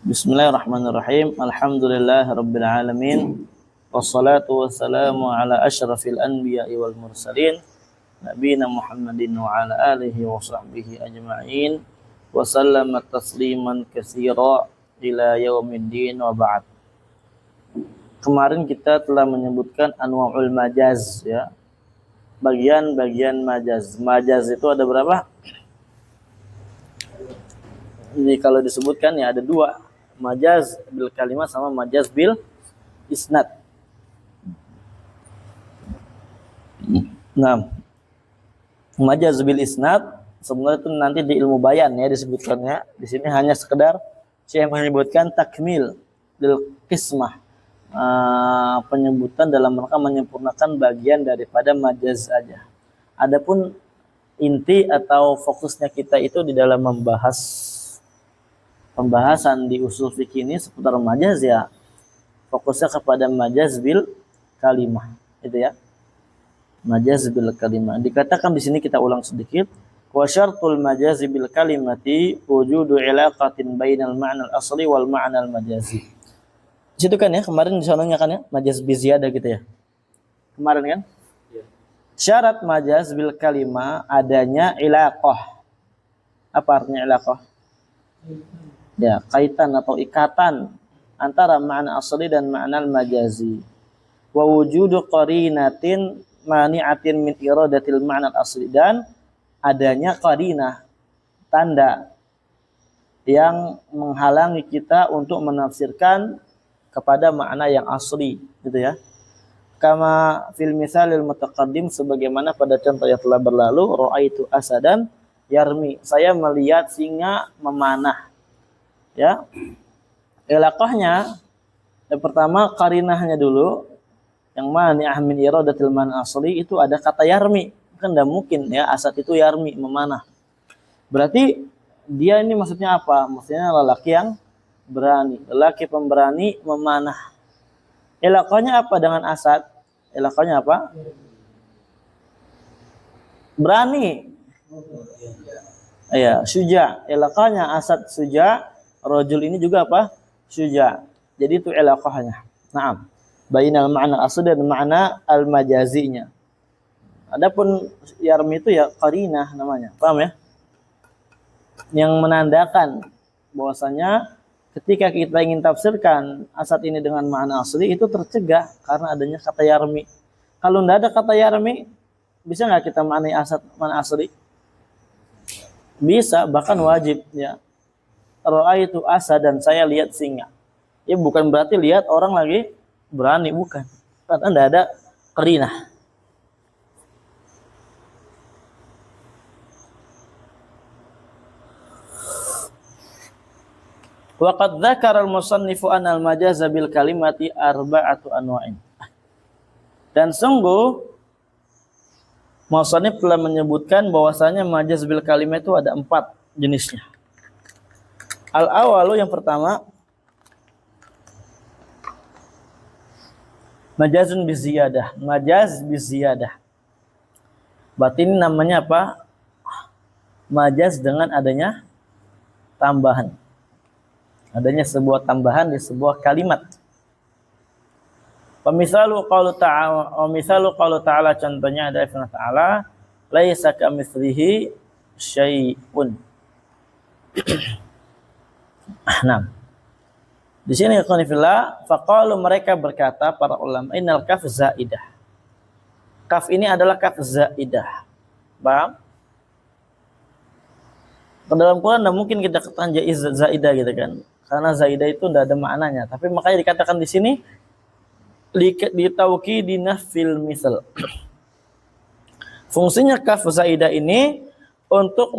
Bismillahirrahmanirrahim. Alhamdulillahirabbil alamin. Wassalatu wassalamu ala asyrafil anbiya'i wal mursalin nabiyina Muhammadin wa ala alihi wa sahbihi ajma'in wa sallama tasliman katsira ila yaumiddin wa ba'd. Kemarin kita telah menyebutkan anwa'ul majaz, ya. Bagian-bagian majaz. Majaz itu ada berapa? Ini kalau disebutkan ya ada dua, majaz bil kalimat sama majaz bil isnad. Nah, majaz bil isnad sebenarnya itu nanti di ilmu bayan ya disebutkannya. Di sini hanya sekedar saya menyebutkan takmil bil qismah, penyebutan dalam rangka menyempurnakan bagian daripada majaz saja. Adapun inti atau fokusnya kita itu di dalam membahas pembahasan di usul fikih ini seputar majaz, ya fokusnya kepada majaz bil kalimah, itu ya, majaz bil kalimah. Dikatakan di sini, kita ulang sedikit, wa syartul majaz bil kalimati wujudu ilaqatin bainal ma'na al-asli wal ma'na al-majazi. Di situ kan ya, kemarin di sananya kan ya, majaz bi ziyadah gitu ya. Kemarin kan? Syarat majaz bil kalimah adanya ilaqah. Apa artinya ilaqah? Ya, kaitan atau ikatan antara makna asli dan makna majazi. Wa wujudu qarinatin mani'atin min iradatil makna asli, dan adanya qarinah, tanda yang menghalangi kita untuk menafsirkan kepada makna yang asli, gitu ya. Kama fil misalil mutaqaddim, sebagaimana pada contoh yang telah berlalu, ra'aitu asadan yarmi, saya melihat singa memanah. Ya, ilaqahnya yang pertama qarinahnya dulu, yang mani'ah min iradatil man asli, itu ada kata yarmi. Kan tidak mungkin ya asad itu yarmi, memanah. Berarti dia ini maksudnya apa? Maksudnya lelaki yang berani, lelaki pemberani memanah. Ilaqahnya apa dengan asad? Ilaqahnya apa? Berani. Ya, syuja. Ilaqahnya asad syuja. Rajul ini juga apa? Syuja. Jadi itu ilaqahnya. Naam. Bainal ma'na asli dan ma'na al-majazinya. Adapun yarmi itu ya qarinah namanya. Paham ya? Yang menandakan bahwasanya ketika kita ingin tafsirkan asad ini dengan makna asli, itu tercegah karena adanya kata yarmi. Kalau tidak ada kata yarmi, bisa nggak kita maknai asad makna asli? Bisa, bahkan wajib ya. Ra'aitu asad, dan saya lihat singa. Ya bukan berarti lihat orang lagi berani, bukan. Karena tidak ada qarinah. Wa qad dzakara al-musannifu anna al-majaz bil kalimati arba'atu anwa'in. Dan sungguh musannif telah menyebutkan bahwasanya majaz bil kalimat itu ada 4 jenisnya. Al-awalu, yang pertama, majazun biziyadah, majaz biziyadah. Berarti ini namanya apa? Majaz dengan adanya tambahan. Adanya sebuah tambahan di sebuah kalimat. Misalu qaulu ta'ala, contohnya ada firman Ta'ala, laisa kamitslihi syai'un. Nah, di sini qanifillah, faqalu, mereka berkata para ulama, innal kaf zaidah. Kaf ini adalah kaf zaidah. Paham? Ke dalam Quran tidak mungkin kita katakan zaidah gitu kan. Karena zaidah itu tidak ada maknanya. Tapi makanya dikatakan di sini litaukidina fil misal. Fungsinya kaf zaidah ini untuk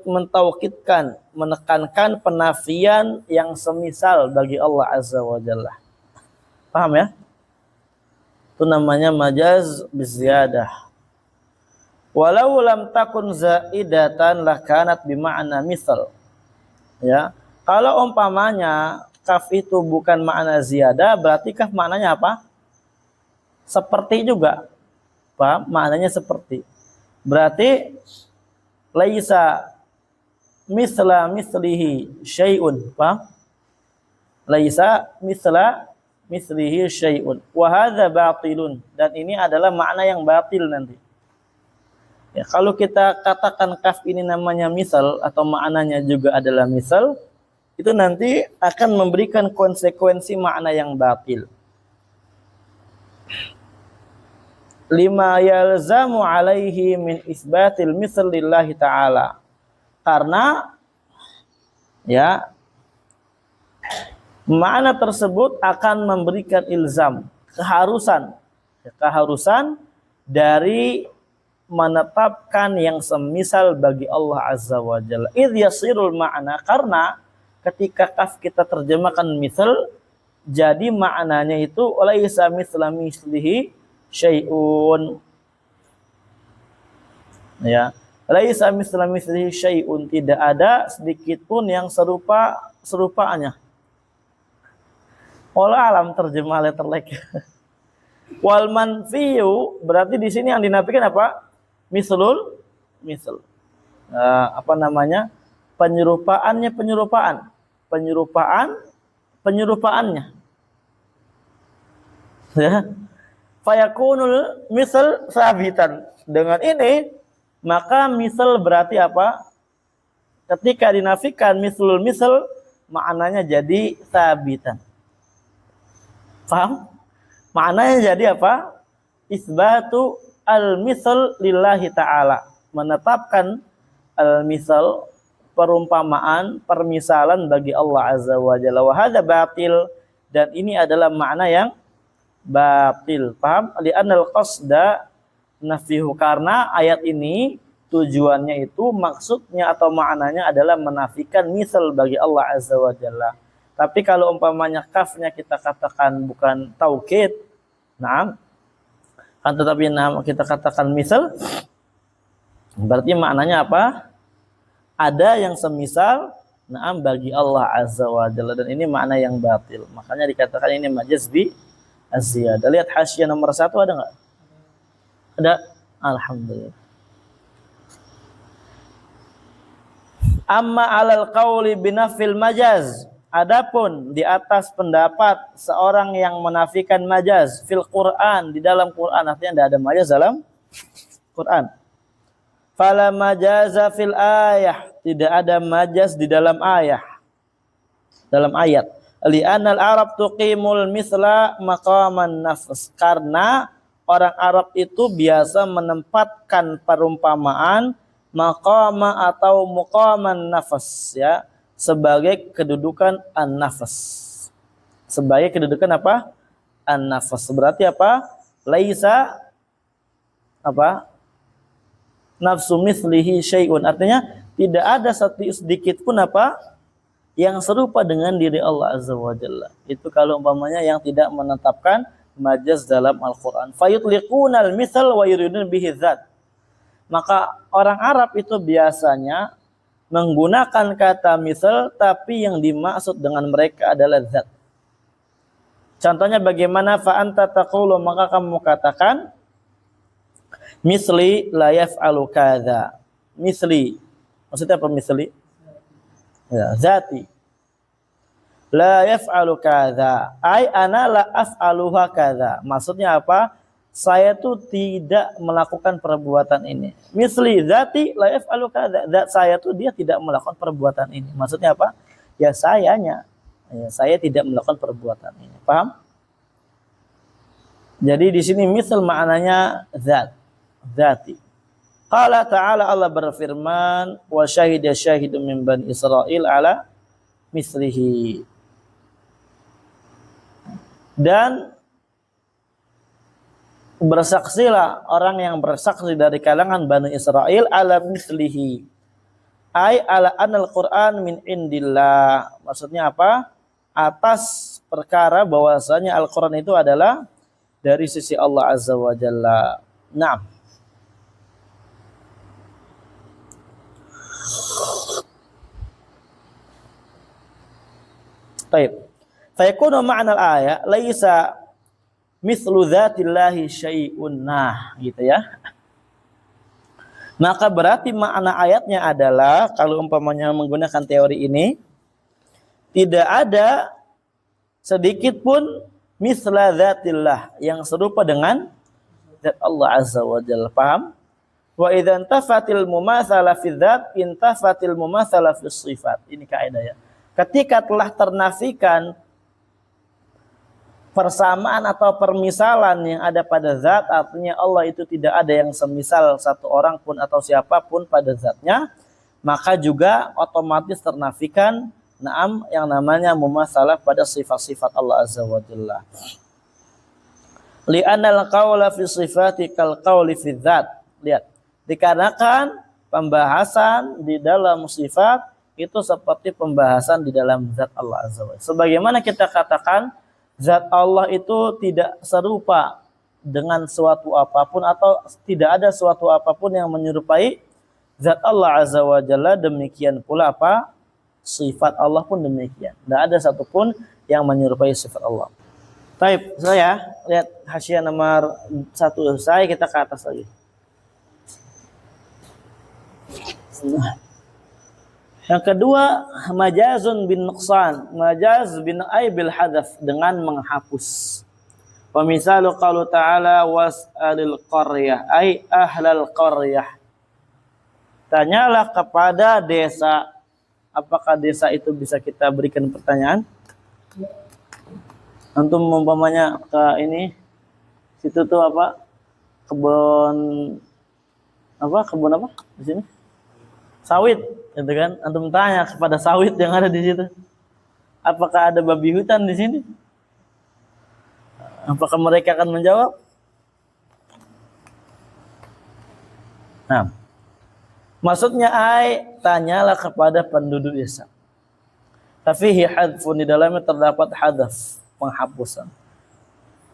mentaukidkan, menekankan penafian yang semisal bagi Allah Azza wa Jalla. Paham ya? Itu namanya majaz biziyadah. Walau lam takun zaidatan lakanat bima'na misal. Ya, kalau umpamanya kaf itu bukan makna ziyadah, berarti kaf maknanya apa? Seperti juga. Paham? Maknanya seperti. Berarti laisa misla mislihi syai'un, paham? Laisa mislihi syai'un. Wa hadza batilun. Dan ini adalah makna yang batil nanti. Ya, kalau kita katakan kaf ini namanya misal atau maknanya juga adalah misal, itu nanti akan memberikan konsekuensi makna yang batil. Lima yalzamu alaihi min isbatil misal lillahi ta'ala. Karena ya makna tersebut akan memberikan ilzam, keharusan dari menetapkan yang semisal bagi Allah Azza wa Jalla. Idh yasirul ma'na, karena ketika kaf kita terjemahkan misal, jadi maknanya itu laisa mithla mislihi syai'un. Ya, laisa mithla mislihi syai'un, tidak ada sedikit pun yang serupaannya. Wallahu alam terjemah letterlek. Wal manfiyu, berarti di sini yang dinafikan apa? Misal. Penyerupaannya. Ya. Fayakunul misal sabitan. Dengan ini maka misal berarti apa? Ketika dinafikan misal maknanya jadi sabitan. Paham? Maknanya jadi apa? Isbatu al-misal lillahi ta'ala. Menetapkan al-misal, perumpamaan, permisalan bagi Allah Azza wa Jalla. Wa hadza batil, dan ini adalah makna yang batil. Paham? Li'annal qasda nafihu, karena ayat ini tujuannya itu, maksudnya atau maknanya adalah menafikan misal bagi Allah Azza wa Jalla. Tapi kalau umpamanya kafnya kita katakan bukan taukid, nah, kan tetapi kita katakan misal, berarti maknanya apa? Ada yang semisal naam bagi Allah Azza wa Jalla, dan ini makna yang batil. Makanya dikatakan ini majaz bi az-ziyadah. Lihat hasyiah nomor 1 ada enggak? Ada. Alhamdulillah. Amma 'alal qauli binafil majaz. Adapun di atas pendapat seorang yang menafikan majaz fil Quran, di dalam Quran, artinya tidak ada majaz dalam Quran. Fala majaza fil ayah, tidak ada majaz di dalam ayat. Li'anal Arab tuqimul misla maqaman nafs, karena orang Arab itu biasa menempatkan perumpamaan maqama atau muqaman nafas, ya, sebagai kedudukan an-nafas. Sebagai kedudukan apa? An-nafas. Berarti apa? Laisa apa? Nafsu mislihi syai'un. Artinya tidak ada sedikit pun apa yang serupa dengan diri Allah Azza wa Jalla. Itu kalau umpamanya yang tidak menetapkan majaz dalam Al-Qur'an. Fayutliqunal mithal wa yuridun bihi dzat. Maka orang Arab itu biasanya menggunakan kata misal, tapi yang dimaksud dengan mereka adalah zat. Contohnya bagaimana? Fa anta taqulu, maka kamu katakan misli la yaf'alu kadza. Misli, maksudnya apa misli? Ya, zati. La yaf'alu kadza, ai ana la af'aluha kadza. Maksudnya apa? Saya tuh tidak melakukan perbuatan ini. Misli zati la yaf'alu kadza. Zat saya tuh dia tidak melakukan perbuatan ini. Maksudnya apa? Ya sayanya. Ya, saya tidak melakukan perbuatan ini. Paham? Jadi di sini misal maknanya zat. Zati. Qala ta'ala, Allah berfirman, wa syahida syahidun min bani Israil ala mislihi. Dan bersaksilah orang yang bersaksi dari kalangan Bani Israel ala mislihi, ay ala anal Quran min indillah. Maksudnya apa? Atas perkara bahwasanya Al-Quran itu adalah dari sisi Allah Azza wa Jalla. Naam. Baik. Fa yakunu ma'na al-ayat laisa mislu dzatillahi syai'un, nah gitu ya. Maka berarti makna ayatnya adalah, kalau umpamanya menggunakan teori ini, tidak ada sedikit pun misla dzatillah, yang serupa dengan zat Allah azza wa jalla. Paham? Wa idza intafatil mumatsalah fi dzat intafatil mumatsalah fi sifat. Ini kaidah ya. Ketika telah ternafikan persamaan atau permisalan yang ada pada zat, artinya Allah itu tidak ada yang semisal satu orang pun atau siapapun pada zatnya, maka juga otomatis ternafikan naam yang namanya mumatsalah pada sifat-sifat Allah azza wa jalla. Li'anal qawla fi sifati kal qawli fi dzat. Lihat. Dikarenakan pembahasan di dalam sifat itu seperti pembahasan di dalam zat Allah azza wa jalla. Sebagaimana kita katakan zat Allah itu tidak serupa dengan suatu apapun atau tidak ada suatu apapun yang menyerupai zat Allah azza wa jalla, demikian pula apa? Sifat Allah pun demikian. Tidak ada satupun yang menyerupai sifat Allah. Baik, saya lihat hasyiah nomor 1 saya, kita ke atas lagi. Yang kedua, majazun bin nuqsan, majaz bin aibil hadaf, dengan menghapus. Wa misalu qalu ta'ala was'alil qaryah, ay ahlal qaryah. Tanyalah kepada desa. Apakah desa itu bisa kita berikan pertanyaan? Antum umpamanya ke ini, situ tuh apa? Kebun apa di sini? Sawit, gitu kan? Antum tanya kepada sawit yang ada di situ, apakah ada babi hutan di sini? Apakah mereka akan menjawab? Nah, maksudnya tanyalah kepada penduduk desa. Fihi hadfun, di dalamnya terdapat hadaf, penghapusan.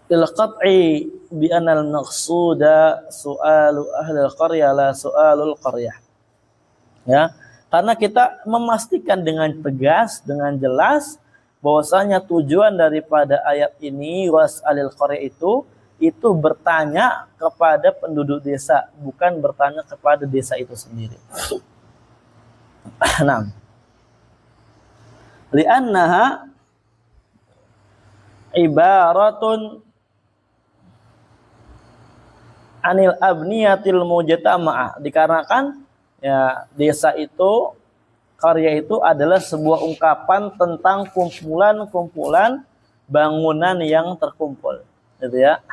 Il qat'i bi anal maqsuda su'alu ahlil qaryah la su'alul qaryah. Ya, karena kita memastikan dengan tegas, dengan jelas bahwasanya tujuan daripada ayat ini was'alil qaryah itu bertanya kepada penduduk desa, bukan bertanya kepada desa itu sendiri. Nah, li'annaha ibaratun anil abniyatil mujtama'ah, dikarenakan ya desa itu, karya itu adalah sebuah ungkapan tentang kumpulan-kumpulan bangunan yang terkumpul, gitu ya.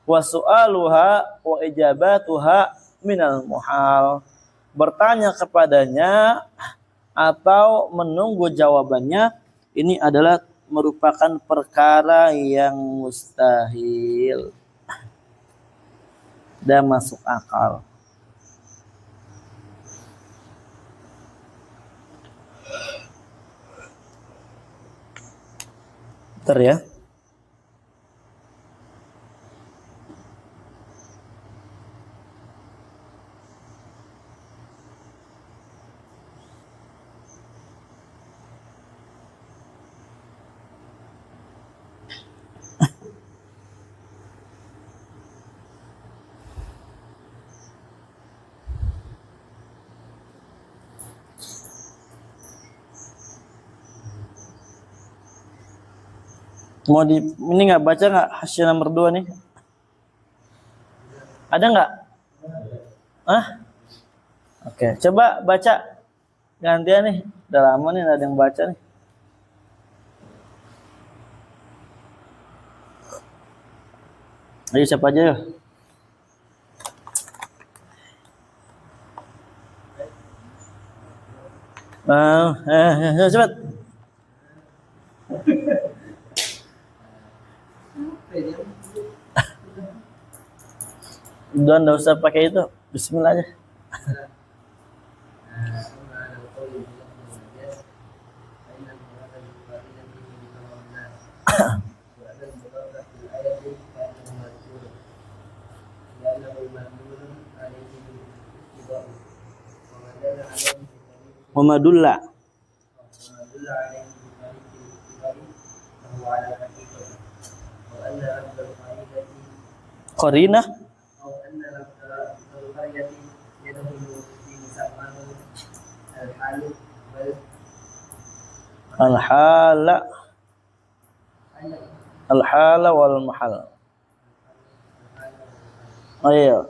Wa su'aluha wa ijabatuha minal muhal, bertanya kepadanya atau menunggu jawabannya ini adalah merupakan perkara yang mustahil dan masuk akal. Bentar ya. Mau di ini nggak baca nggak hasil nomor 2 nih? Ada nggak? Oke, coba baca gantian nih. Udah lama nih ada yang baca nih. Ayo siapa aja yuk. Cepat. Udah nggak usah pakai itu. Bismillah aja. Muhammadullah. Qarinah. Al-hala Al-hala wal mahal. Oh iya.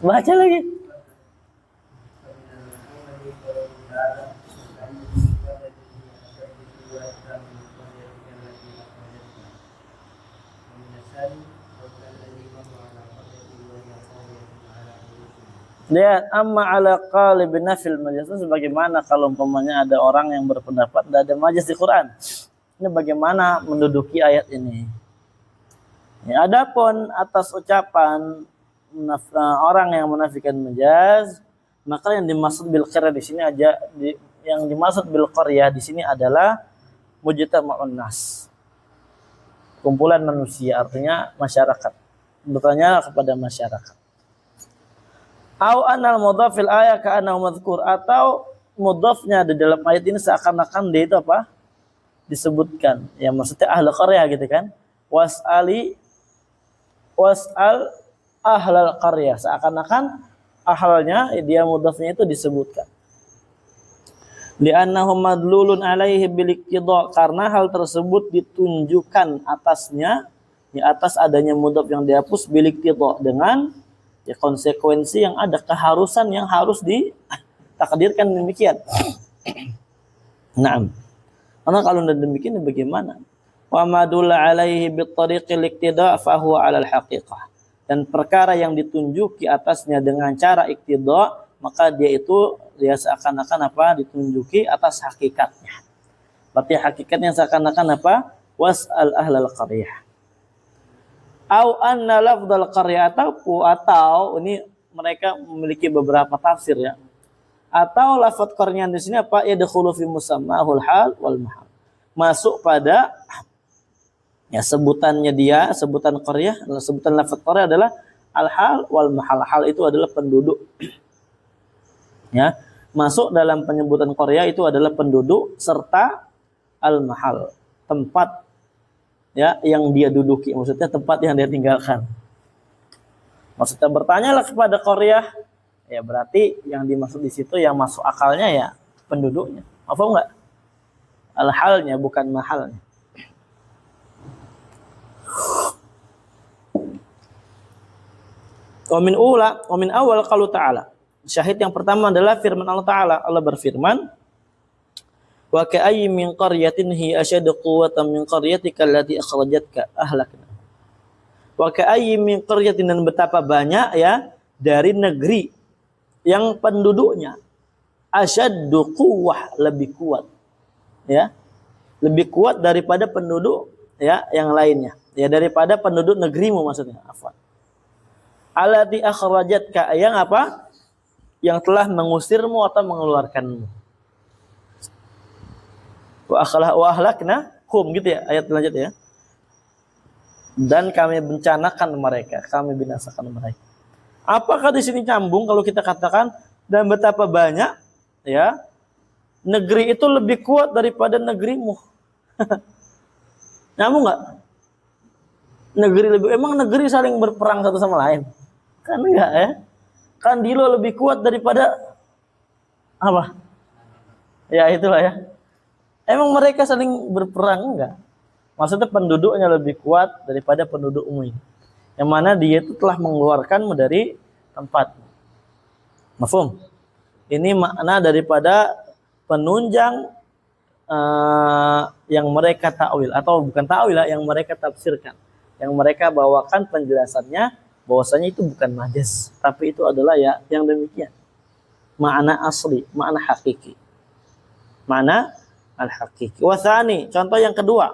Baca lagi. Dia amma ala qalibin nafil majlis, sebagaimana kalau umpamanya ada orang yang berpendapat tidak ada majlis di Quran. Ini bagaimana menduduki ayat ini. Ya, adapun atas ucapan orang yang menafikan majaz, maka yang dimaksud bil qaryah di sini yang dimaksud bil qaryah di sini adalah mujtama'un nas. Kumpulan manusia, artinya masyarakat. Bertanya kepada masyarakat. Au anal mudhaf fil ayat ka'annahu madhkur, atau mudhafnya di dalam ayat ini seakan-akan dia itu apa? Disebutkan. Ya maksudnya ahli qaryah gitu kan. Was'al ahlal qaryah, seakan-akan ahlnya dia mudhafnya itu disebutkan. Li'annahu madlulun alaihi bil iqtida, karena hal tersebut ditunjukkan atasnya, di atas adanya mudhaf yang dihapus bil iqtida, dengan ya konsekuensi yang ada, keharusan yang harus ditakdirkan demikian. Naam. Karena kalau tidak demikian bagaimana? Wa madulla alaihi bi tariqil iqtida fa huwa 'alal haqiqah. Dan perkara yang ditunjuki atasnya dengan cara iqtida, maka dia itu seakan-akan apa? Ditunjuki atas hakikatnya. Berarti hakikatnya seakan-akan apa? Was'al ahlal qaryah. Au anna lafdzal qaryah, atau ini mereka memiliki beberapa tafsir ya. Atau lafadz qaryah di sini apa? Yadkhulu fi musammahul hal wal mahal. Masuk pada ya sebutannya dia, sebutan qaryah, sebutan lafadz qaryah adalah al-hal wal mahal. Hal itu adalah penduduk. Ya, masuk dalam penyebutan qaryah itu adalah penduduk serta al-mahal, tempat ya yang dia duduki, maksudnya tempat yang dia tinggalkan. Maksudnya bertanyalah kepada qaryah, ya berarti yang dimaksud di situ yang masuk akalnya ya penduduknya. Apa enggak? Al-halnya bukan mahalnya. Wa min awal qalu ta'ala. Syahid yang pertama adalah firman Allah Ta'ala. Allah berfirman, wa ka'ayyin min qaryatin hiya ashaddu quwwatan min qaryatika allati akhrajatka ahlakna. Wa ka'ayyin min qaryatin, dan betapa banyak ya dari negeri yang penduduknya asyaddu quwwah, lebih kuat. Ya. Lebih kuat daripada penduduk ya yang lainnya. Ya, daripada penduduk negerimu maksudnya. Afwan. Allati akhrajatka, yang apa? Yang telah mengusirmu atau mengeluarkanmu. Wa ahlakna hum, gitu ya ayat selanjutnya ya. Dan kami bencanakan mereka, kami binasakan mereka. Apakah di sini nyambung kalau kita katakan dan betapa banyak ya negeri itu lebih kuat daripada negerimu? Nyambung enggak? Emang negeri saling berperang satu sama lain? Kan enggak ya? Kan Dilo lebih kuat daripada apa? Ya itulah ya. Emang mereka saling berperang? Enggak. Maksudnya penduduknya lebih kuat daripada penduduk umum. Yang mana dia itu telah mengeluarkanmu dari tempat. Mafhum? Ini makna daripada penunjang yang mereka takwil, atau bukan takwil lah, yang mereka tafsirkan. Yang mereka bawakan penjelasannya bahwasanya itu bukan majaz, tapi itu adalah ya yang demikian. Makna asli, makna hakiki. Makna al-hakiki. Wasani, contoh yang kedua.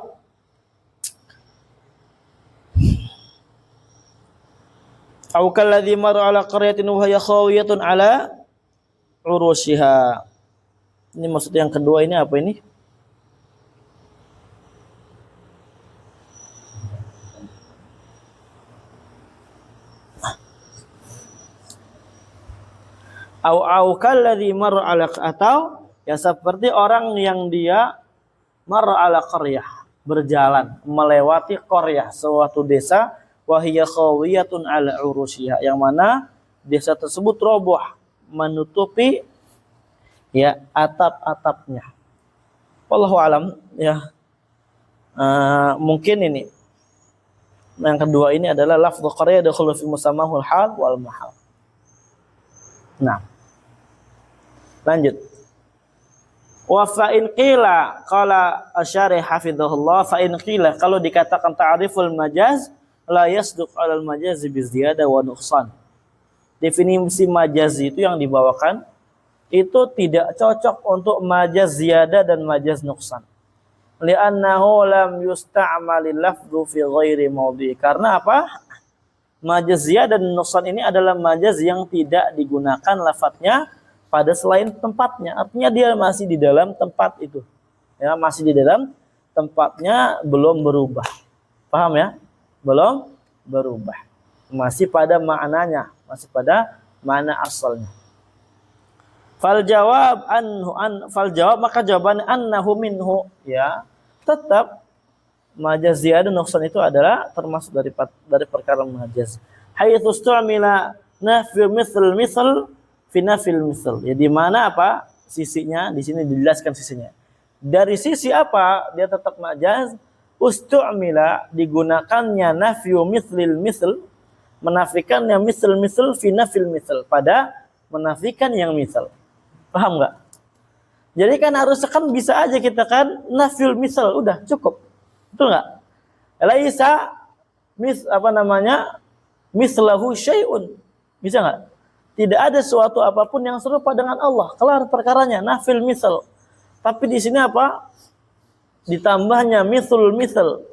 Au kalladzi marra ala qaryatin wa hiya khawiyatun ala urushiha. Ini maksud yang kedua ini apa ini? Au kalladzi marra ala, atau ya seperti orang yang dia marra ala qaryah, berjalan melewati qaryah, suatu desa, wa hiya khawiyatun ala urushiha, yang mana desa tersebut roboh menutupi ya atap-atapnya. Wallahu alam ya. Mungkin ini yang kedua ini adalah lafdhu qarya dakhulu fi musammahul hal wal mahal. Nah, lanjut. Wa fa in qila qala asyarih hafizahullah fa in qila kalau dikatakan ta'riful majaz la yasduq 'alal majaz bi ziyadah wa nuqsan. Definisi majaz itu yang dibawakan itu tidak cocok untuk majaz ziyadah dan majaz nuqsan. Li'annahu lam yusta'malil lafdhu fi ghairi mawdi'. Karena apa? Majaz ziyadah dan nuqsan ini adalah majaz yang tidak digunakan lafadznya pada selain tempatnya. Artinya dia masih di dalam tempat itu. Ya, masih di dalam tempatnya, belum berubah. Paham ya? Belum berubah. Masih pada maknanya, masih pada makna asalnya. Fal jawab maka jawaban annahu minhu, ya. Tetap majaz ziyadah nuqsan itu adalah termasuk dari perkara majaz. Haitsu stu'mila nafyu misl fi nafil misl. Ya, di mana apa? Sisinya di sini dijelaskan sisinya. Dari sisi apa dia tetap majaz? Ustu'mila digunakannya nafyu mislil misl, menafikannya misl fi nafil misl, pada menafikan yang misl. Paham enggak? Jadi kan harusnya kan bisa aja kita kan nafil misl, udah cukup. Betul enggak? Laisa mislahu syai'un. Bisa enggak? Tidak ada suatu apapun yang serupa dengan Allah. Kelar perkaranya, nafil misal. Tapi di sini apa? Ditambahnya misal.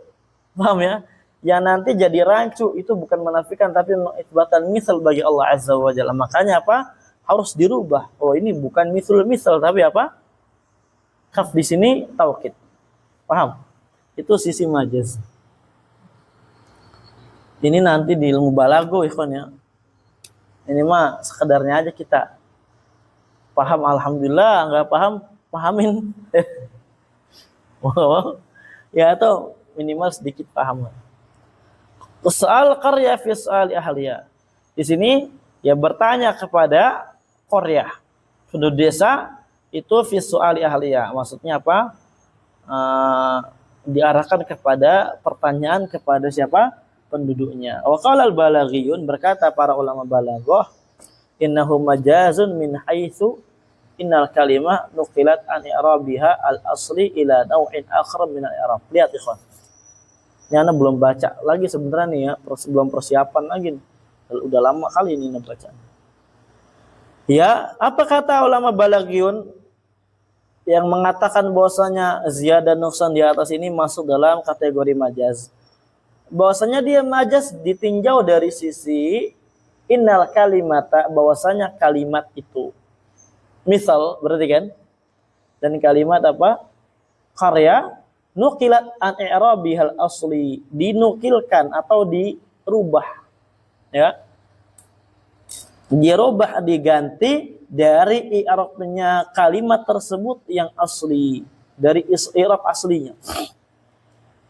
Paham ya? Yang nanti jadi rancu itu bukan menafikan tapi mengisbatan misal bagi Allah Azza wa Jalla. Makanya apa? Harus dirubah. Oh, ini bukan misal tapi apa? Kaf di sini taukid. Paham? Itu sisi majaz. Ini nanti di ilmu balago ikhwan ya. Ini mah sekedarnya aja kita paham, alhamdulillah. Nggak paham, pahamin. Ya, atau minimal sedikit paham. Soal qarya fi soal ahliya. Di sini ya bertanya kepada qarya, penduduk desa itu fi soal ahliya. Maksudnya apa? Diarahkan kepada pertanyaan kepada siapa? Penduduknya. Wa qala al-balaghiyun, berkata para ulama balaghah, innahu majazun min haitsu innal kalimah nuqilat an i'rabiha al-asli ila naw'in akhar min al-i'rab. Lihat ikhwan. Ini ana belum baca lagi sebenarnya nih ya, belum persiapan lagi. Udah lama kali ini baca. Ya, apa kata ulama balaghiyun yang mengatakan bahwasanya ziyadah nuqsan di atas ini masuk dalam kategori majaz? Bahwasanya dia majaz ditinjau dari sisi innal kalimata, bahwasanya kalimat itu misal berarti kan, dan kalimat apa? Qarya nuqilat an i'rabihal asli, dinukilkan atau dirubah, ya, dirubah, diganti dari i'rabnya kalimat tersebut yang asli, dari i'rab aslinya,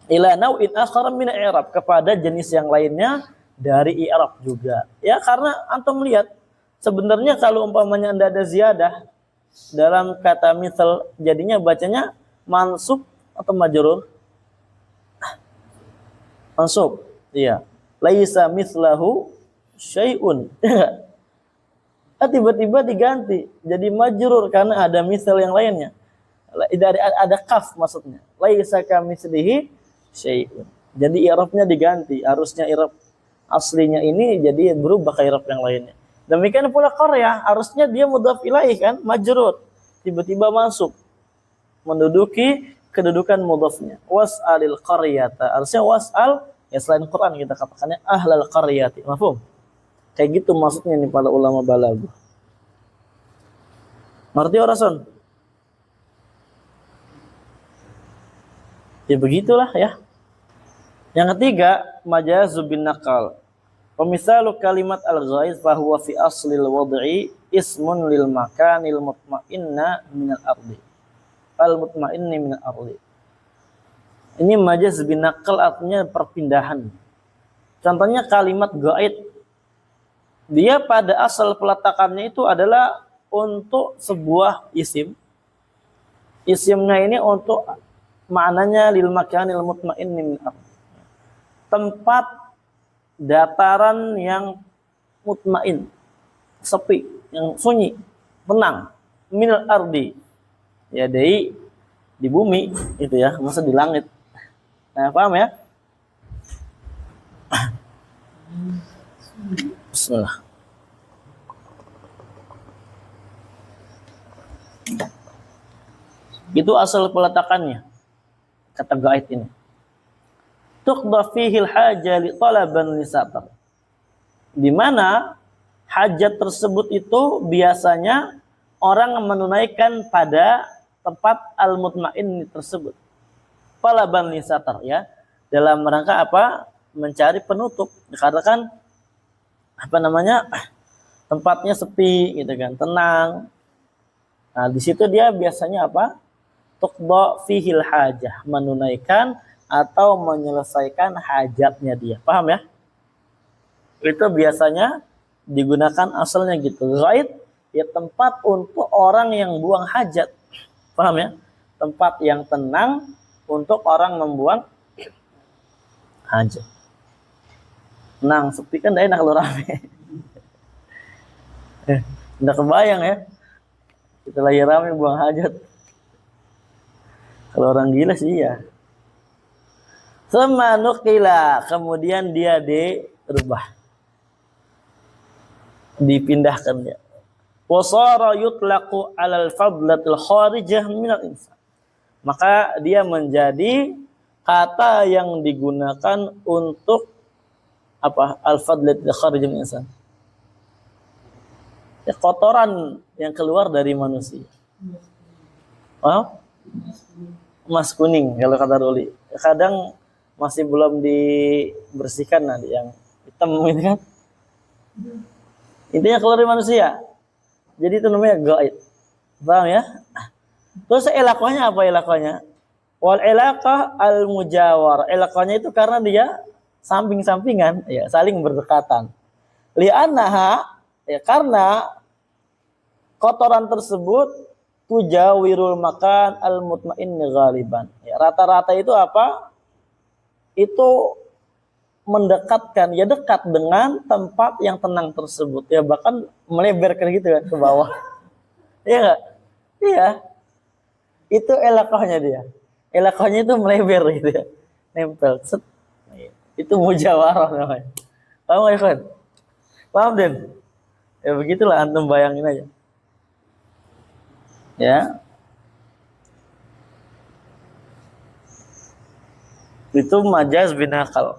ila nau'in akhar min i'rab, kepada jenis yang lainnya dari i'rab juga. Ya, karena antum lihat sebenarnya kalau umpamanya tidak ada ziyadah dalam kata misal, jadinya bacanya mansub atau majrur? Mansub. Iya. Laisa mislahu syai'un. Tiba-tiba diganti jadi majrur karena ada misal yang lainnya. Ada kaf maksudnya. Laisa kamitslihi syai'un. Jadi i'rabnya diganti, harusnya i'rab aslinya ini jadi berubah ke i'rab yang lainnya. Demikian pula qarya, harusnya dia mudhaf ilaih kan, majrur, tiba-tiba masuk menduduki kedudukan mudhafnya. Was'alil qaryata, harusnya was'al, ya selain Quran kita katakannya ahlal qaryati. Mafhum? Kayak gitu maksudnya nih para ulama balaghah. Ngerti orang son? Ya begitulah ya. Yang ketiga, majazub bin naqal. Pemisalu kalimat al-ghaiz fahuwa fi aslil wad'i ismun lil makanil mutma'inna minal ardi. Al-mutma'inni minal ardi. Ini majaz bin naqal, artinya perpindahan. Contohnya kalimat ghaid. Dia pada asal peletakannya itu adalah untuk sebuah isim. Isimnya ini untuk maknanya lil makanil mutmainnin min ardh. Tempat dataran yang mutmain, sepi, yang sunyi, tenang, minal ardi. Ya di bumi itu ya, masa di langit. Nah, paham ya? Bismillah. Itu asal peletakannya kata gaid ini. Tuqda fihi al-haja li talaban li satar. Di mana hajat tersebut itu biasanya orang menunaikan pada tempat al-mutmain tersebut. Talaban li satar ya. Dalam rangka apa? Mencari penutup. Dikatakan apa namanya? Tempatnya sepi gitu kan, tenang. Nah, di situ dia biasanya apa? Tuqda fihil hajah, menunaikan atau menyelesaikan hajatnya dia. Paham ya? Itu biasanya digunakan asalnya gitu. Ghaid ya tempat untuk orang yang buang hajat. Paham ya? Tempat yang tenang untuk orang membuang hajat. Tenang, sepi kan enak kalau rame. Nggak kebayang ya. Kita lagi rame buang hajat. Kalau orang gila sih ya. Tsumma nuqila, kemudian dia dirubah. Dipindahkan ya. Wa shara yutlaqu 'alal fadlatil kharijah minal insan. Maka dia menjadi kata yang digunakan untuk apa? Al-fadlatil kharijah minal insan. Ya, kotoran yang keluar dari manusia. Oh? Emas kuning kalau kata Ruli. Kadang masih belum dibersihkan nanti yang hitam gitu kan. Intinya keluar dari manusia. Jadi itu namanya gaib. Paham ya? Terus ilaqahnya apa ilaqahnya? Wal ilaqah al mujawar. Ilaqahnya itu karena dia samping-sampingan, ya, saling berdekatan. Li'annaha, ya, karena kotoran tersebut tujawirul makan al mutmain ghaliban. Ya, rata-rata itu apa? Itu mendekatkan, ya dekat dengan tempat yang tenang tersebut. Ya bahkan melebar gitu kan ke bawah. Iya enggak? Iya. Itu elakahnya dia. Elakahnya itu melebar gitu ya. Nempel. Set. Itu mujawarah namanya. Paham ya kan? Paham Den? Ya begitulah antum bayangin aja. Ya, itu majaz bin akal.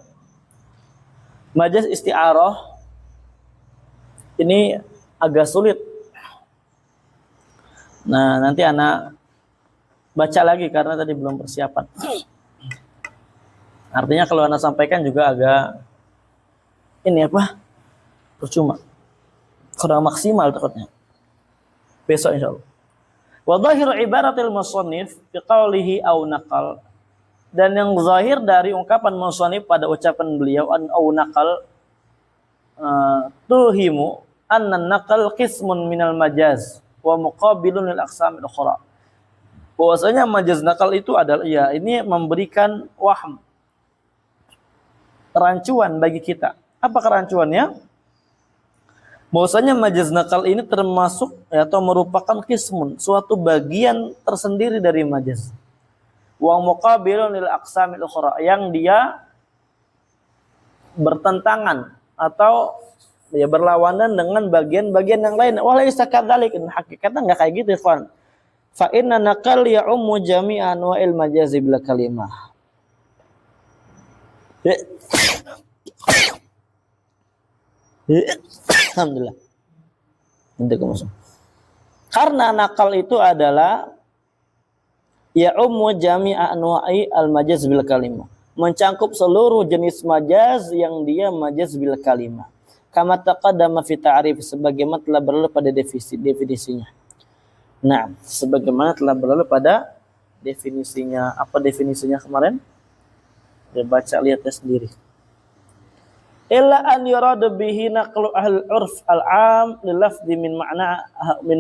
Majaz isti'arah ini agak sulit. Nah, nanti anak baca lagi karena tadi belum persiapan. Artinya kalau anak sampaikan juga agak ini apa? Percuma. Kurang maksimal takutnya. Besok insyaallah. Wa dhahiru ibaratil musannif fi qawlihi aw naqal, dan yang zahir dari ungkapan musannif pada ucapan beliau an aw naqal tuhimu anna naqal qismun minal majaz wa muqabilun lil aqsamil ukhra. Bahwasanya majaz nakal itu adalah ya ini memberikan waham, kerancuan bagi kita. Apa kerancuannya? Bahwasanya majaz nakal ini termasuk atau merupakan qismun, suatu bagian tersendiri dari majaz. Wa muqabilun lil aqsamil ukhra, yang dia bertentangan atau ya berlawanan dengan bagian-bagian yang lain. Walaysa kadzalik, hakikatnya enggak kayak gitu, ikhwan. Fa inna naqal ya'ummu jami'a anwa'il majazi bil kalimah. Alhamdulillah. Karena nakal itu adalah ya ummu jami'a anwa'i al-majaz bil kalimah, mencangkup seluruh jenis majaz yang dia majaz bil kalimah. Kama taqaddama fi ta'rif, sebagaimana telah berlalu pada definisinya. Nah, sebagaimana telah berlalu pada definisinya. Apa definisinya kemarin? Ya baca lihatnya sendiri. illa an yuradu bihi naqlu ahli urf al-'am li lafzi min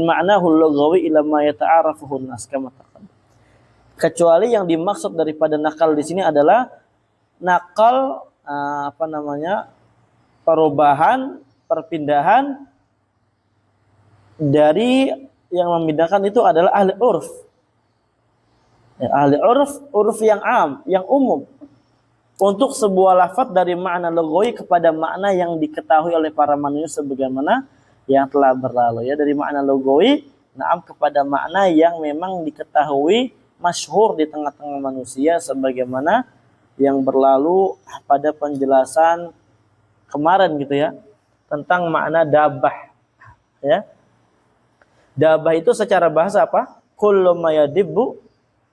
ma'nahu al-lughawi ila ma yata'arafuhu an-nas kama taqaddam. Kecuali yang dimaksud daripada nakal di sini adalah nakal perubahan, perpindahan dari yang memindahkan itu adalah ahli urf. Ya, ahli urf yang am, yang umum. Untuk sebuah lafaz dari makna lughawi kepada makna yang diketahui oleh para manusia sebagaimana yang telah berlalu, ya, dari makna lughawi na'am kepada makna yang memang diketahui masyhur di tengah-tengah manusia sebagaimana yang berlalu pada penjelasan kemarin gitu ya tentang makna dabah, ya. Dabah itu secara bahasa apa? Kullu mayadibbu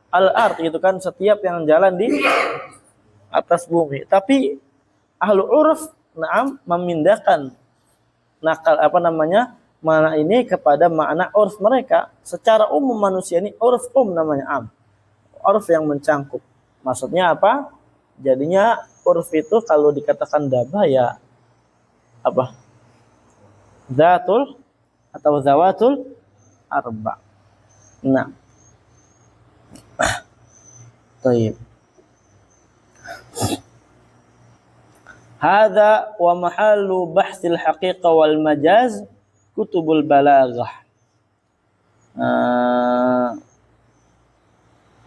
al-ard, gitu kan, setiap yang jalan di atas bumi. Tapi ahlu urf na'am memindahkan nakal makna ini kepada makna urf mereka. Secara umum manusia ini urf namanya am. Urf yang mencangkup. Maksudnya apa? Jadinya urf itu kalau dikatakan dabah ya apa? Zatul atau zawatul arba. Nah. Baik. Hadza wa mahallu bahthil haqiqa wal majaz kutubul balaghah.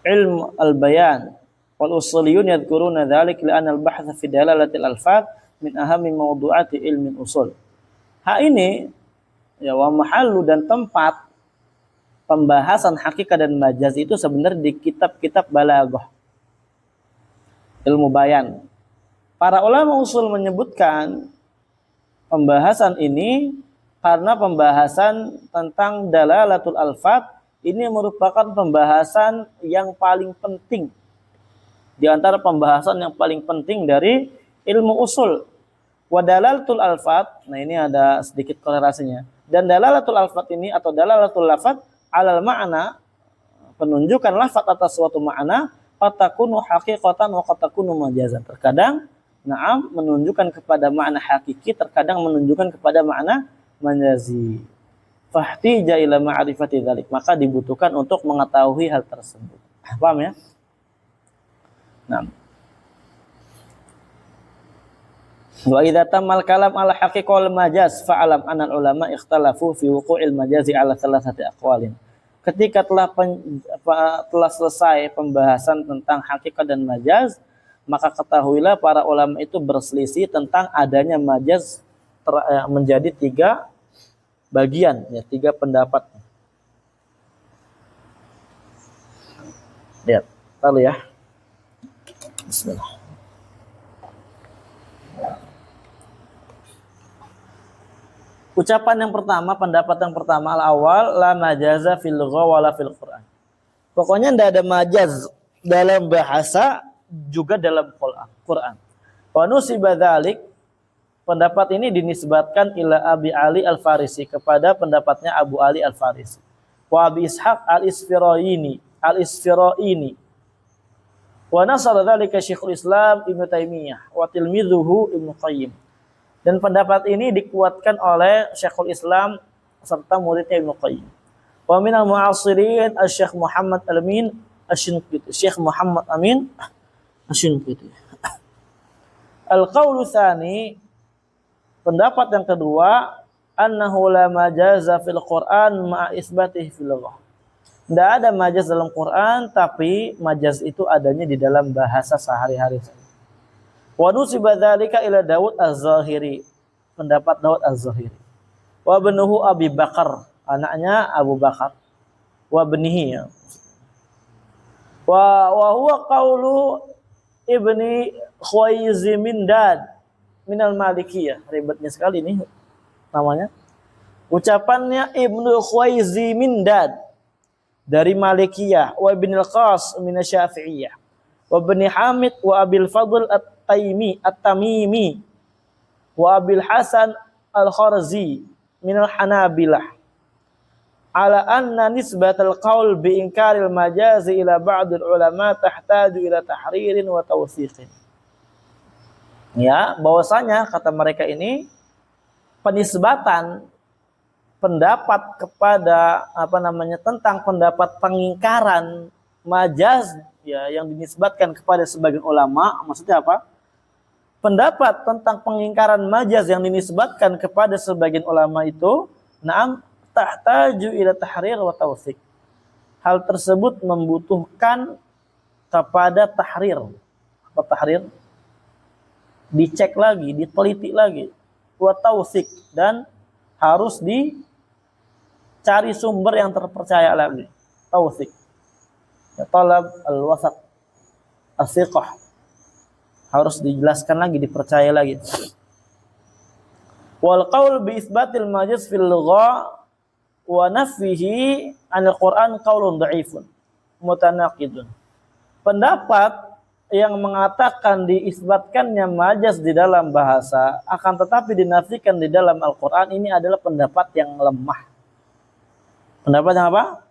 Ilmu al-bayan wal usuliyun yadhkuruna dzalik li'anna al-bahth fi dalalatil alfaz min ahammi mawdu'ati ilmi usul. Ini ya wa mahallu dan tempat pembahasan hakikat dan majaz itu sebenarnya di kitab-kitab balaghah. Ilmu bayan. Para ulama usul menyebutkan pembahasan ini karena pembahasan tentang dalalatul alfaz ini merupakan pembahasan yang paling penting di antara pembahasan yang paling penting dari ilmu usul. Wa dalalatul alfaz, nah ini ada sedikit korelasinya. Dan dalalatul alfaz ini atau dalalatul lafaz alal ma'na, penunjukan lafaz atas suatu makna, qatakunu haqiqatan wa qatakunu majazan. Terkadang na'am menunjukkan kepada makna hakiki, terkadang menunjukkan kepada makna majazi. Fahtija ila ma'rifati dzalik, maka dibutuhkan untuk mengetahui hal tersebut. Paham ya? Nah. Wa idza tamal kalam ala haqiqah wal majaz fa'alam anal ulama ikhtalafu fi wuqu'il majazi ala thalathati aqwalin. Ketika telah selesai pembahasan tentang hakikat dan majaz, maka ketahuilah para ulama itu berselisih tentang adanya majaz menjadi 3 bagian, ya, 3 pendapat. Lihat, lalu ya. Bismillah. Ucapan yang pertama, pendapat yang pertama al-awwal la majaza fil lugha wala fil Quran. Pokoknya tidak ada majaz dalam bahasa juga dalam Quran. Wa nusiba dzalik, pendapat ini dinisbatkan ila Abi Ali Al-Farisi, kepada pendapatnya Abu Ali Al-Farisi. Wa Abi Ishaq Al-Isfiraini. Wa nasara dzalika Syekhul Islam Ibnu Taimiyah wa tilmidzuhu Ibnu Qayyim. Dan pendapat ini dikuatkan oleh Syekhul Islam serta muridnya Ibnu Qayyim. Wa minal mu'asirin Syekh Muhammad Amin Asy-Shinqiti. Syekh Muhammad Amin Asy-Shinqiti. Al-qaulu tsani, pendapat yang kedua, annahu la majaza fil Qur'an ma'a isbatihi fil lughah. Tidak ada majaz dalam Quran, tapi majaz itu adanya di dalam bahasa sehari-hari. Wa nusiba dzalika ila Daud Az-Zahiri, pendapat Daud Az-Zahiri. Wa ibnuhu Abi Bakar, anaknya Abu Bakar. Wa ibnihi, ya. Wa huwa qaulu Ibni Khuwaizimindad minal Malikiyah. Ribetnya sekali ini namanya. Ucapannya Ibnu Khuwaizimindad dari Malikiyah, wa Ibnul Qas min Syafi'iyah, wa Ibni Hamid wa Abil Fadl At-Tamimi, wa Abil Hasan Al-Kharzi min Al-Hanabilah, ala anna nisbatal qaul bi inkaril majazi ila ba'dil ulama tahtaju ila tahririn wa tawsiqin. Ya, bahwasanya kata mereka ini penisbatan pendapat kepada tentang pendapat pengingkaran majaz ya yang dinisbatkan kepada sebagian ulama, maksudnya apa? Pendapat tentang pengingkaran majaz yang dinisbatkan kepada sebagian ulama itu na'am tahtaju ila tahrir wa tawsik. Hal tersebut membutuhkan kepada tahrir. Apa tahrir? Dicek lagi, diteliti lagi. Wa tawsik, dan harus dicari sumber yang terpercaya lagi. Tawsik. Ya, talab al-wasaq, as-siqah. Harus dijelaskan lagi, dipercaya lagi. Wal qaul bi isbatil majaz fil lugha wa nafyihi 'anil Qur'an qaulun dha'ifun mutanaqidun. Pendapat yang mengatakan diisbatkannya majaz di dalam bahasa akan tetapi dinafikan di dalam Al-Qur'an ini adalah pendapat yang lemah. Pendapat yang apa?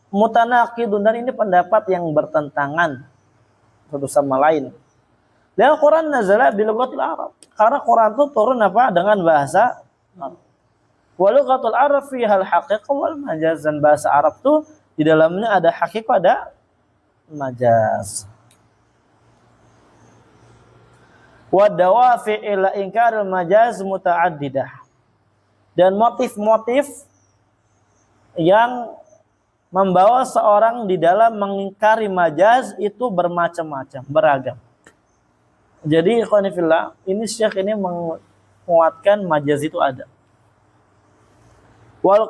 Mutanaqidun, dan ini pendapat yang bertentangan satu sama lain. Dan Al-Quran nazala bil lughatil Arab. Karena Quran itu turun apa? Dengan bahasa Arab. Wa lughatul Arab fiha al-haqiqah wal majaz, dan bahasa Arab itu di dalamnya ada hakikat, ada majaz. Wa dawafi ila inkaril majaz muta'addidah. Dan motif-motif yang membawa seorang di dalam mengingkari majaz itu bermacam-macam, beragam. Jadi ikhwani fillah, ini Syekh ini menguatkan majaz itu ada. Wal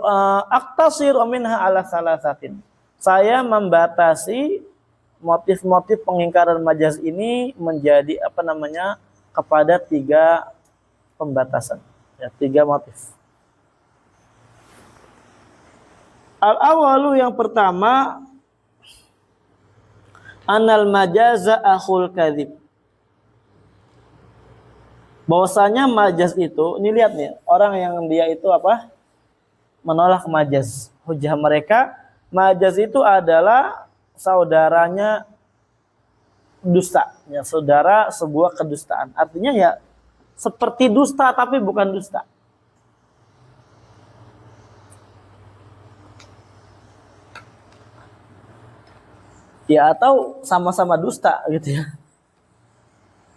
aqtasir minha ala salasatin. Saya membatasi motif-motif pengingkaran majaz ini menjadi kepada 3 pembatasan, ya, 3 motif. Al-awalu, yang pertama, anal majaza akhul kadzib. Bahwasanya majaz itu, ini lihat nih, orang yang dia itu apa? Menolak majaz. Hujah mereka, majaz itu adalah saudaranya dusta, ya, saudara sebuah kedustaan. Artinya ya seperti dusta tapi bukan dusta. Ya, atau sama-sama dusta gitu ya.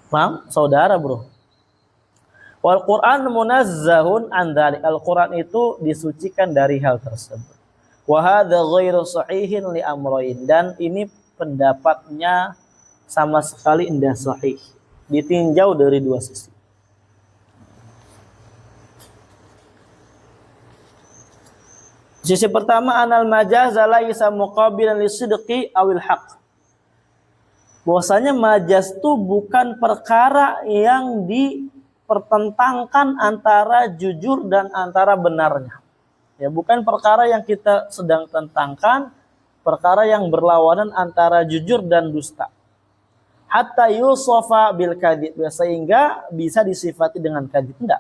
Paham? Saudara, bro. Wal Qur'an munazzahun an dzalik. Al-Qur'an itu disucikan dari hal tersebut. Wa hadza ghairu sahihin li amrayn, dan ini pendapatnya sama sekali tidak sahih. Ditinjau dari 2 sisi. Sisi pertama, anal majaz laisa muqabilan lisidqi awil haq. Bahwasanya majaz itu bukan perkara yang dipertentangkan antara jujur dan antara benarnya. Ya, bukan perkara yang kita sedang tentangkan, perkara yang berlawanan antara jujur dan dusta. Hatta yusofa bil kadhib, sehingga bisa disifati dengan kadhib. Tidak.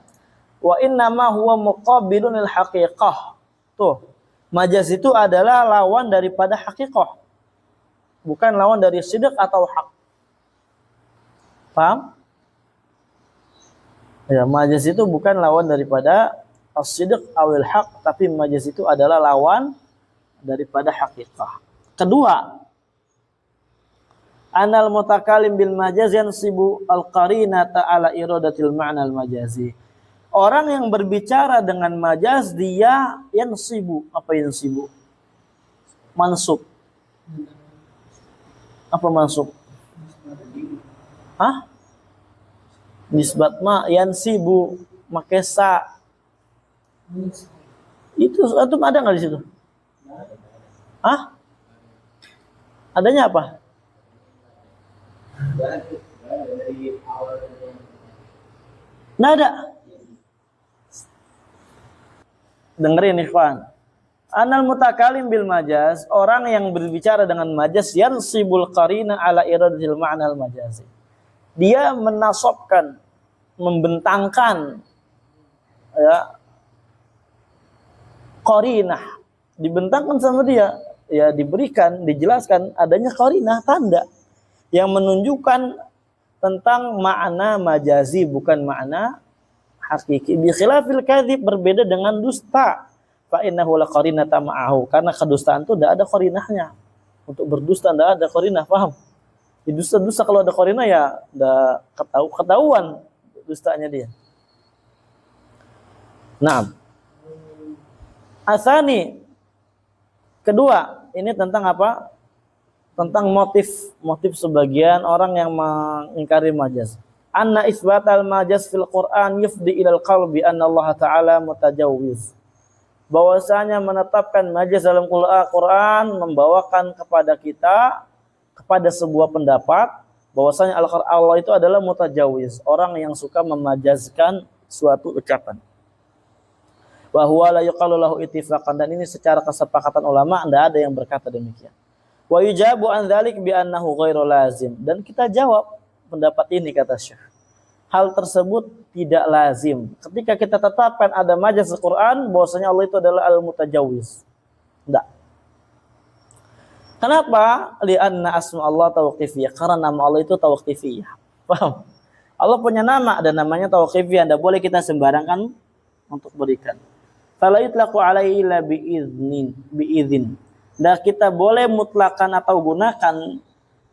Wa innama huwa muqabilun lil haqiqah. Tuh. Majaz itu adalah lawan daripada hakikah, bukan lawan dari sidq atau hak. Paham? Ya, majaz itu bukan lawan daripada as-sidq awil haq, tapi majaz itu adalah lawan daripada hakikah. Kedua, anal mutakalim bil majaz yansibu al-qarinata ala iradatil ma'na al-majazi. Orang yang berbicara dengan majaz dia yansibu. Apa yansibu? Mansub. Apa mansub? Hah? Nisbat ma yansibu makesa. Itu ada nggak di situ? Hah? Adanya apa? Nggak ada. Dengerin ikhwan. Anal mutakalim bil majaz, orang yang berbicara dengan majaz yansibul qarina ala iradatil ma'na al majazi. Dia menasobkan, membentangkan ya qarinah, dibentangkan sama dia, ya diberikan, dijelaskan adanya qarinah, tanda yang menunjukkan tentang makna majazi, bukan makna hakiki. Bi khilafil kadzib, berbeda dengan dusta. Fa innahu la qarinata ma'ahu, karena kedustaan itu tidak ada qarinahnya. Untuk berdusta tidak ada qarinah, paham? Di dusta-dusta kalau ada qarinah ya udah ketahuan dustanya dia. Nah, asani kedua, ini tentang apa? Tentang motif sebagian orang yang mengingkari majaz. Anna isbatal majaz fil Qur'an yufdi ilal qalbi anna Allah Ta'ala mutajawwiz. Bahwasanya menetapkan majaz dalam Quran membawakan kepada kita kepada sebuah pendapat bahwasanya Allah itu adalah mutajawwiz, orang yang suka memajazkan suatu ucapan. Wa huwa la yuqalu lahu ittifaqan, dan ini secara kesepakatan ulama tidak ada yang berkata demikian. Wa yujabu an dzalik bi annahu ghairu lazim, dan kita jawab pendapat ini, kata Syekh, hal tersebut tidak lazim. Ketika kita tetapkan ada majaz Al-Quran, bahwasanya Allah itu adalah al-mutajawwiz. Tidak. Kenapa? Lianna asma Allah tauqifiyah, karena nama Allah itu tauqifiyah. Paham? Allah punya nama dan namanya tauqifiyah, tidak boleh kita sembarangan untuk berikan. Fala yutlaqu alaihi illa biidzin. Dan kita boleh mutlakan atau gunakan,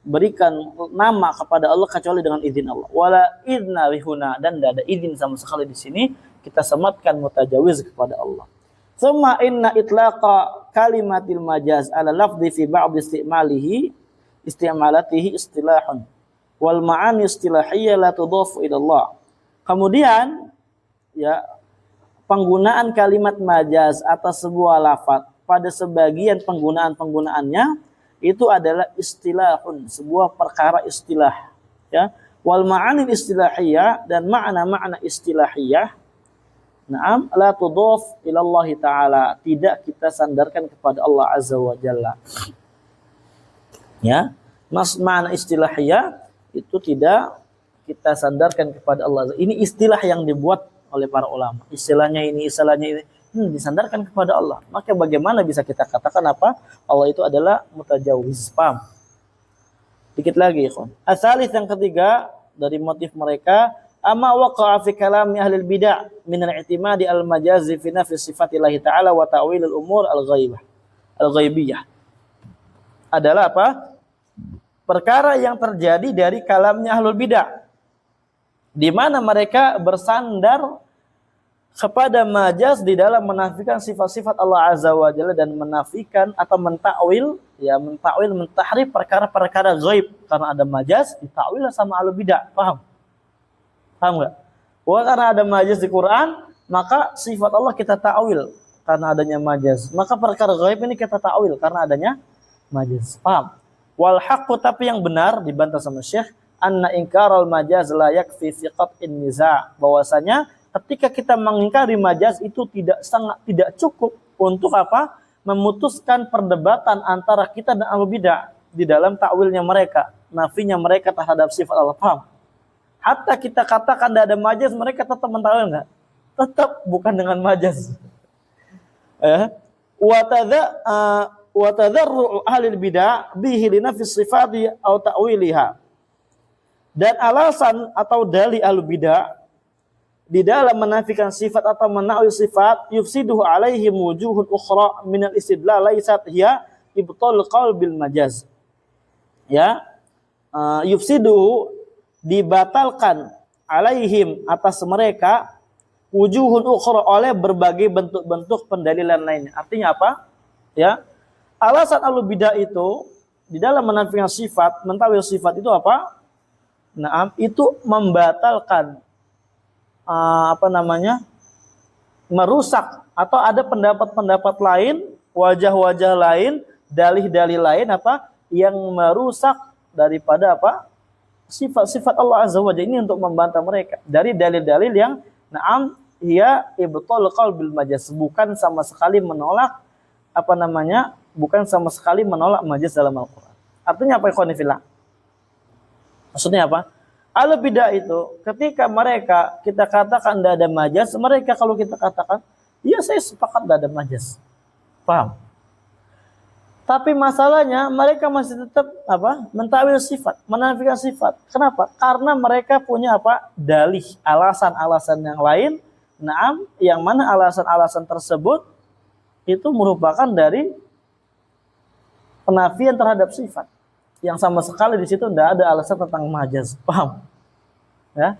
berikan nama kepada Allah kecuali dengan izin Allah. Wala idzna bihuna, dan tidak ada izin sama sekali di sini. Kita sematkan mutajawiz kepada Allah. Tsumma inna itlaqa kalimatil majaz ala lafzi fi ba'd istimalatihi istilahun wal ma'ani istilahiyya la tudhafu ila Allah. Kemudian ya, penggunaan kalimat majaz atas sebuah lafaz pada sebagian penggunaannya itu adalah istilahun, sebuah perkara istilah, ya. Wal ma'ani istilahiyah, dan makna-makna istilahiyah, na'am, la tudhaf ila Allah Ta'ala, tidak kita sandarkan kepada Allah Azza wa Jalla. Ya, makna istilahiyah itu tidak kita sandarkan kepada Allah. Ini istilah yang dibuat oleh para ulama. Istilahnya ini disandarkan kepada Allah. Maka bagaimana bisa kita katakan apa? Allah itu adalah mutajawwiz. Paham? Dikit lagi, ikhwan. Asalis, yang ketiga dari motif mereka, amma waqa'a fi kalami ahli bidah min al-i'timadi al-majazi fi nafsi sifatillah ta'ala wa ta'wil al-umur al-ghaibiyah. Adalah apa? Perkara yang terjadi dari kalamnya ahlul bidah, di mana mereka bersandar kepada majaz di dalam menafikan sifat-sifat Allah Azza wa Jalla dan menafikan atau mentakwil, mentahrif perkara-perkara ghaib. Karena ada majaz, ditakwil sama ahlul bidah. Paham enggak? Wah, karena ada majaz di Quran, maka sifat Allah kita takwil karena adanya majaz. Maka perkara ghaib ini kita takwil karena adanya majaz. Paham? Wal haqqu, tapi yang benar dibantah sama Syekh, anna ingkaral majaz la yakfi fi qat'in niza', bahwasanya ketika kita mengingkari majaz itu tidak cukup untuk apa? Memutuskan perdebatan antara kita dan ahlul bidah di dalam takwilnya mereka, nafinya mereka terhadap sifat Allah. Paham? Hatta kita katakan tidak ada majaz, mereka tetap mentakwil enggak? Tetap bukan dengan majaz. Wa tadarru ahli bidah bihi li nafi sifati aw ta'wiliha. Dan alasan atau dalil ahlul bidah di dalam menafikan sifat atau menakwil sifat, yufsiduhu alaihim wujuhun ukhra min al-istidlal laysat hiya ibtal qaul bil majaz. Ya, yufsiduhu, dibatalkan, alaihim, atas mereka, wujuhun ukhra, oleh berbagai bentuk-bentuk pendalilan lainnya. Artinya apa? Ya, alasan ahlul bidah itu di dalam menafikan sifat, mentawil sifat itu apa? Nah, itu membatalkan, merusak, atau ada pendapat-pendapat lain, wajah-wajah lain, dalih-dalih lain apa yang merusak daripada apa? Sifat-sifat Allah Azza wa Jalla. Ini untuk membantah mereka dari dalil-dalil yang ia ibtal qaul bil majaz, bukan sama sekali menolak bukan sama sekali menolak majaz dalam Al-Qur'an. Artinya apa, ikhwan fillah? Maksudnya apa? Ahlul bidah itu ketika mereka kita katakan tidak ada majaz, mereka kalau kita katakan, iya saya sepakat tidak ada majaz. Paham? Tapi masalahnya mereka masih tetap apa? Mentakwil sifat, menafikan sifat. Kenapa? Karena mereka punya apa? Dalih, alasan-alasan yang lain. Naam, yang mana alasan-alasan tersebut itu merupakan dari penafian terhadap sifat. Yang sama sekali di situ tidak ada alasan tentang majaz. Paham? Ya.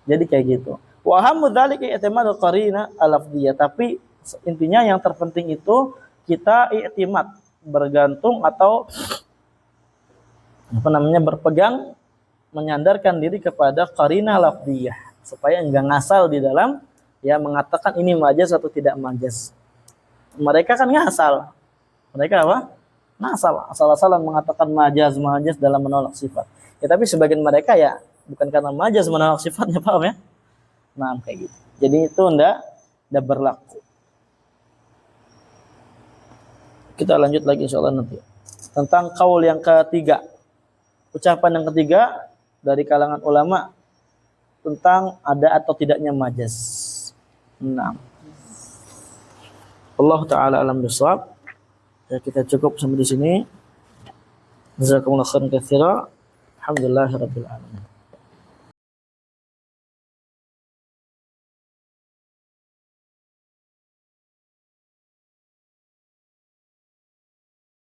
Jadi kayak gitu. Wa hammu dzalika i'timadul qarina al-lafdhiyah. Tapi intinya yang terpenting itu kita i'timad, bergantung atau berpegang, menyandarkan diri kepada qarina lafdhiyah supaya enggak ngasal di dalam ya mengatakan ini majaz atau tidak majaz. Mereka kan ngasal. Mereka apa? Ngasal, asal-asalan mengatakan majaz dalam menolak sifat. Ya tapi sebagian mereka ya bukan karena majaz menolak sifatnya, paham ya? Nah, kayak gitu. Jadi itu enggak berlaku. Kita lanjut lagi insyaallah nanti. Tentang kaul yang ketiga. Ucapan yang ketiga dari kalangan ulama tentang ada atau tidaknya majaz. Nah. Allah taala alam bisawab. Ya, kita cukup sampai di sini. Jazakumullahu khairan katsira. Alhamdulillahirabbil alamin.